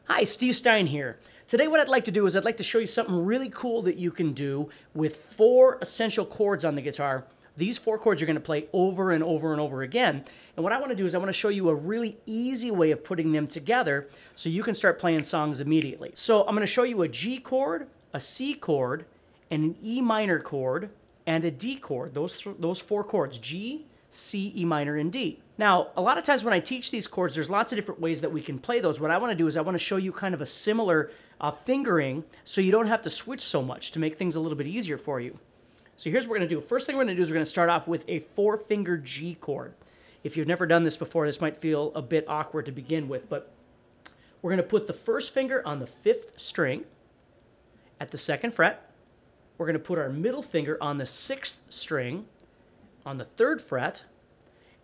Hi, Steve Stine here. Today what I'd like to do is I'd like to show you something really cool that you can do with 4 essential chords on the guitar. These 4 chords you're going to play over and over and over again. And what I want to do is I want to show you a really easy way of putting them together so you can start playing songs immediately. So I'm going to show you a G chord, a C chord, and an E minor chord, and a D chord. Those 4 chords, G, C, E minor, and D. Now, a lot of times when I teach these chords, there's lots of different ways that we can play those. What I want to do is I want to show you kind of a similar fingering so you don't have to switch so much to make things a little bit easier for you. So here's what we're going to do. First thing we're going to do is we're going to start off with a Forefinger G chord. If you've never done this before, this might feel a bit awkward to begin with, but we're going to put the first finger on the 5th string at the 2nd fret. We're going to put our middle finger on the 6th string on the 3rd fret.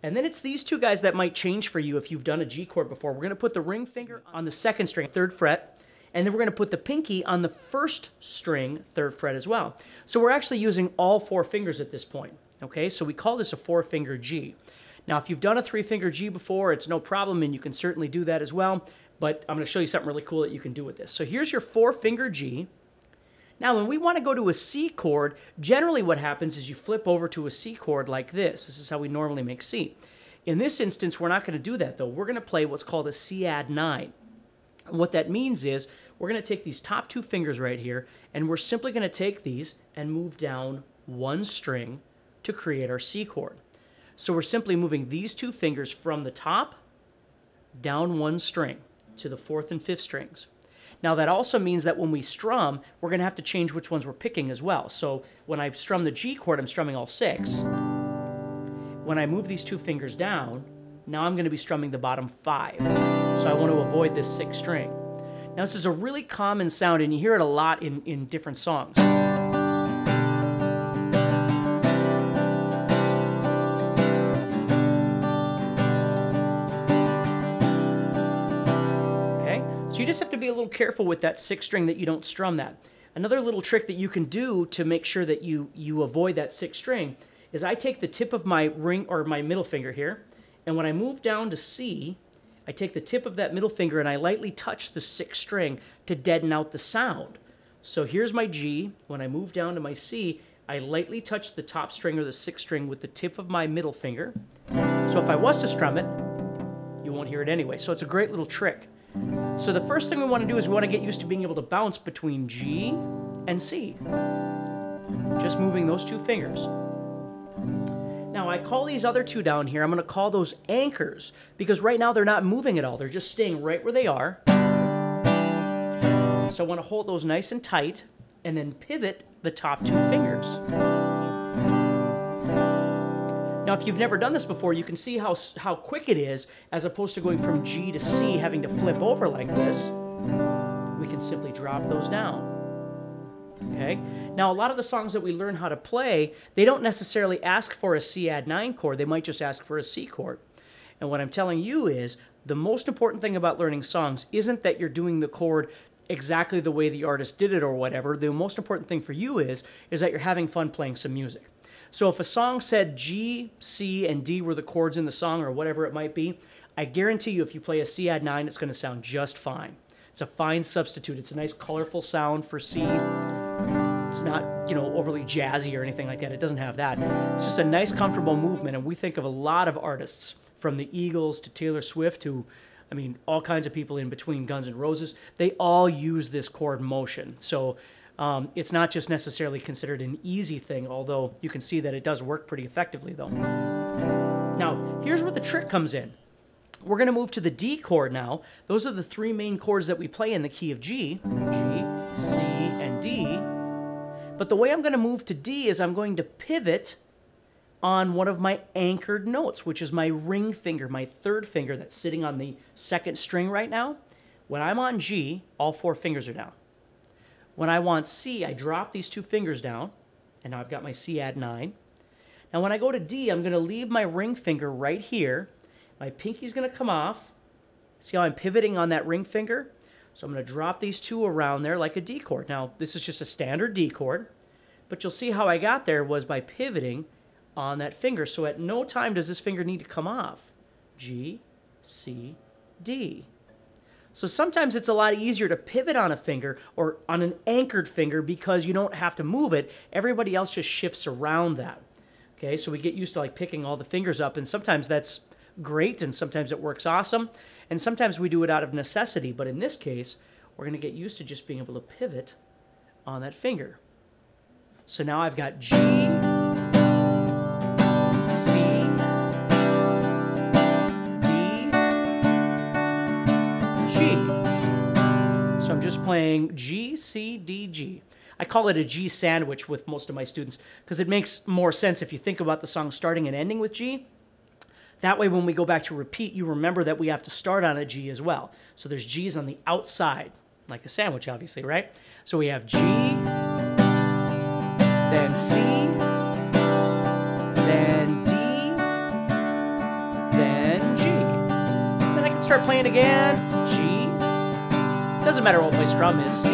And then it's these 2 guys that might change for you if you've done a G chord before. We're going to put the ring finger on the 2nd string, 3rd fret, and then we're going to put the pinky on the 1st string, 3rd fret as well. So we're actually using all 4 fingers at this point, okay? So we call this a Forefinger G. Now, if you've done a 3-finger G before, it's no problem, and you can certainly do that as well, but I'm going to show you something really cool that you can do with this. So here's your 4-finger G. Now, when we want to go to a C chord, generally what happens is you flip over to a C chord like this. This is how we normally make C. In this instance, we're not going to do that, though. We're going to play what's called a C add 9. And what that means is we're going to take these top 2 fingers right here, and we're simply going to take these and move down 1 string to create our C chord. So we're simply moving these 2 fingers from the top down 1 string to the 4th and 5th strings. Now that also means that when we strum, we're going to have to change which ones we're picking as well. So when I strum the G chord, I'm strumming all 6. When I move these 2 fingers down, now I'm going to be strumming the bottom 5. So I want to avoid this 6th string. Now this is a really common sound, and you hear it a lot in different songs. So you just have to be a little careful with that 6th string that you don't strum that. Another little trick that you can do to make sure that you avoid that 6th string is I take the tip of my ring or my middle finger here, and when I move down to C, I take the tip of that middle finger and I lightly touch the 6th string to deaden out the sound. So here's my G. When I move down to my C, I lightly touch the top string or the 6th string with the tip of my middle finger. So if I was to strum it, you won't hear it anyway. So it's a great little trick. So the first thing we want to do is we want to get used to being able to bounce between G and C. Just moving those 2 fingers. Now I call these other 2 down here, I'm going to call those anchors, because right now they're not moving at all. They're just staying right where they are. So I want to hold those nice and tight and then pivot the top 2 fingers. Now, if you've never done this before, you can see how quick it is, as opposed to going from G to C, having to flip over like this. We can simply drop those down. Okay? Now, a lot of the songs that we learn how to play, they don't necessarily ask for a C add 9 chord. They might just ask for a C chord. And what I'm telling you is, the most important thing about learning songs isn't that you're doing the chord exactly the way the artist did it or whatever. The most important thing for you is that you're having fun playing some music. So if a song said G, C, and D were the chords in the song, or whatever it might be, I guarantee you if you play a C add 9, it's going to sound just fine. It's a fine substitute. It's a nice colorful sound for C. It's not, overly jazzy or anything like that. It doesn't have that. It's just a nice, comfortable movement, and we think of a lot of artists, from the Eagles to Taylor Swift to, all kinds of people in between, Guns N' Roses. They all use this chord motion. So it's not just necessarily considered an easy thing, although you can see that it does work pretty effectively, though. Now, here's where the trick comes in. We're going to move to the D chord now. Those are the 3 main chords that we play in the key of G. G, C, and D. But the way I'm going to move to D is I'm going to pivot on one of my anchored notes, which is my ring finger, my 3rd finger that's sitting on the 2nd string right now. When I'm on G, all 4 fingers are down. When I want C, I drop these 2 fingers down, and now I've got my C add 9. Now when I go to D, I'm going to leave my ring finger right here. My pinky's going to come off. See how I'm pivoting on that ring finger? So I'm going to drop these 2 around there like a D chord. Now this is just a standard D chord, but you'll see how I got there was by pivoting on that finger. So at no time does this finger need to come off. G, C, D. So sometimes it's a lot easier to pivot on a finger or on an anchored finger because you don't have to move it. Everybody else just shifts around that. Okay, so we get used to like picking all the fingers up, and sometimes that's great, and sometimes it works awesome, and sometimes we do it out of necessity. But in this case, we're going to get used to just being able to pivot on that finger. So now I've got G, C, D, G. So I'm just playing G, C, D, G. I call it a G sandwich with most of my students because it makes more sense if you think about the song starting and ending with G. That way when we go back to repeat, you remember that we have to start on a G as well. So there's G's on the outside, like a sandwich obviously, right? So we have G, then C, then D, then G. Then I can start playing again, G. Doesn't matter what my strum is, C,